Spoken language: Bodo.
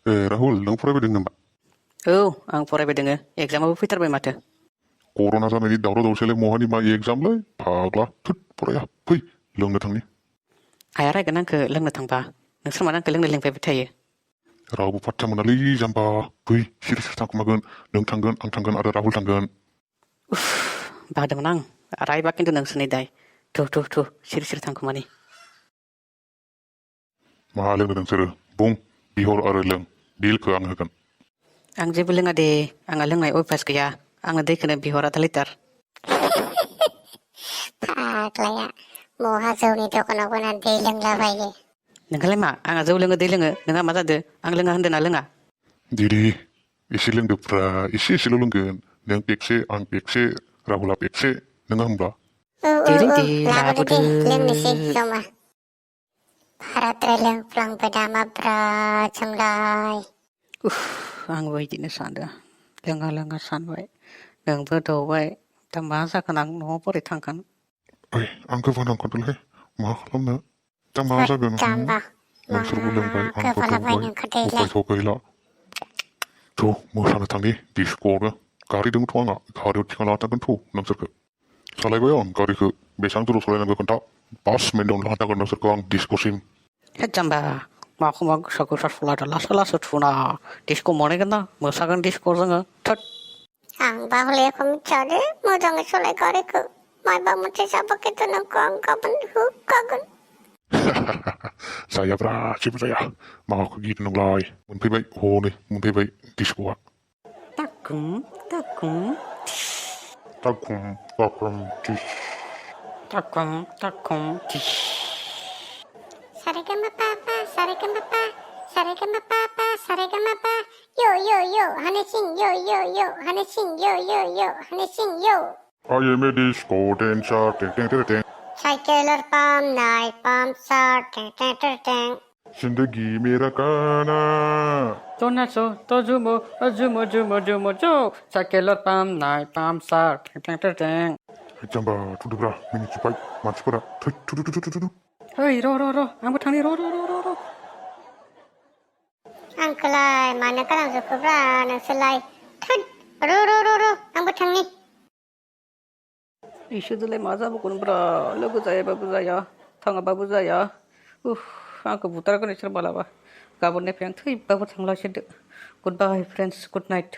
राहुल नों फरायबायदों नामा? औ आं फरायबाय दोङो एगजामाबो फैथारबाय माथो। कर'ना जानायनि दावराव दावसियालाय महानि मा एगजामलै फाग्ला थोद फराया फै लोंनो थांनि। आइया रायगोन आंखो लोंनो थांबा नोंसोर मानो आंखो लोंनो लिंबायबाय थायो। रावबो पात्ता मोनालै जाम्बा फै सिरि सिरि थांखुमागोन नों थांगोन आं थांगोन आरो राहुल थांगोन। बादोंमोन आं रायबा खिन्थु नोंसोरनि दाय थु सिरि सिरि थांखुमानि। मा लोंनो नोंसोरो बुं बिहर आरो लों बिलखौ आं होगोन। आं जेबो लोङा दे आंहा लोंनाय अयभास गैया आंनो दैखौनो बिहर आधा लिटार। फाग्लाया महा जौनि दखानाव गना दै लोंलाबायो। नोंहालाय मा आंहा जौ लोङो दै लोङो नोंहा मा जादो आं लोङा होन्दों ना लोङा। दे एसे लोंदोब्रा एसेल' लोंगोन नों पेकसे आं पेकसे राहुला पेकसे नोङा होमब्ला? औ देलै दे लाबोदो दे लाबोदो। लोंनोसै जमा। बाराद्राय लोंफ्लांबाय नामाब्रा जोंलाय। आंबो बिदिनो सानदों लोङा सानबाय नोंबो दौबाय दा मा जागोन आं न'आव बोरै थांगोन। ओइ आं गोबानांगोनलै मा खालामनो दा मा होद जागोन जाम्बा मा नोंसोरबो लोंबाय आंबो दौबाय गोबालाबायनो ओंखारदोलाय। उफायथ' गैला थ' मोसानो थांनि डिस्क'आवनो गारि दंथ' आंहा गारियाव थिखांना लाना थांगोन थ' नोंसोरखौ सालायबाय आं गारिखौ बेसेबां दूराव सालायनांगौ खोन्था 5 मिनिटावनो लाना थांगोन नोंसोरखौ आं डिस्क'सिम। होद जाम्बा माखौ मा गोसा सलायदो लासै थुना डिस्क' मोनहैगोन ना मोसागोन डिस्क' जोङो थोद। आंबा हले एख' मिथियादे मोजाङै सालाय गारिखौ मायबा मोनसे जाबा खिन्थु नोंखौ आं गाबोन होखागोन। जायाब्रा जेबो जाया माखौ गिदों नोंलाय मोनफैबाय हनै मोनफैबाय डिस्क'आ। ताकुम ताकुम दाकुम दाकुम टिस ताकुम टिस। Saregamapa yo honey sing yo honey sing yo honey sing yo. I am a disco dancer ting ting ting ting साइकेलर पाम नाइट पाम सार टें टें टें टें। जिंदगी मेरा गाना तो नाचो तो झुमो जो साइकेलर पाम नाइ पाम सार टें टें टें। जाम्बा थुदोब्रा मिनिजोब्बाय मानसिफोरा थै थुदु ओइ र' आंबो थांनि र'। आंखौलाय मानो खालामजोबखोब्रा नोंसोरलाय थोद र' आंबो थांनि। इसोरजोंलाय मा जाबावगोनब्रा लोगो जायाबाबो जाया थाङाबाबो जाया आंखौ बुथारगोन इसोर मालाबा गाबोननिफ्राय आं थैबाबो थांला इसोरदो। गुड बाय फ्रेन्ड्स गुड नाइट।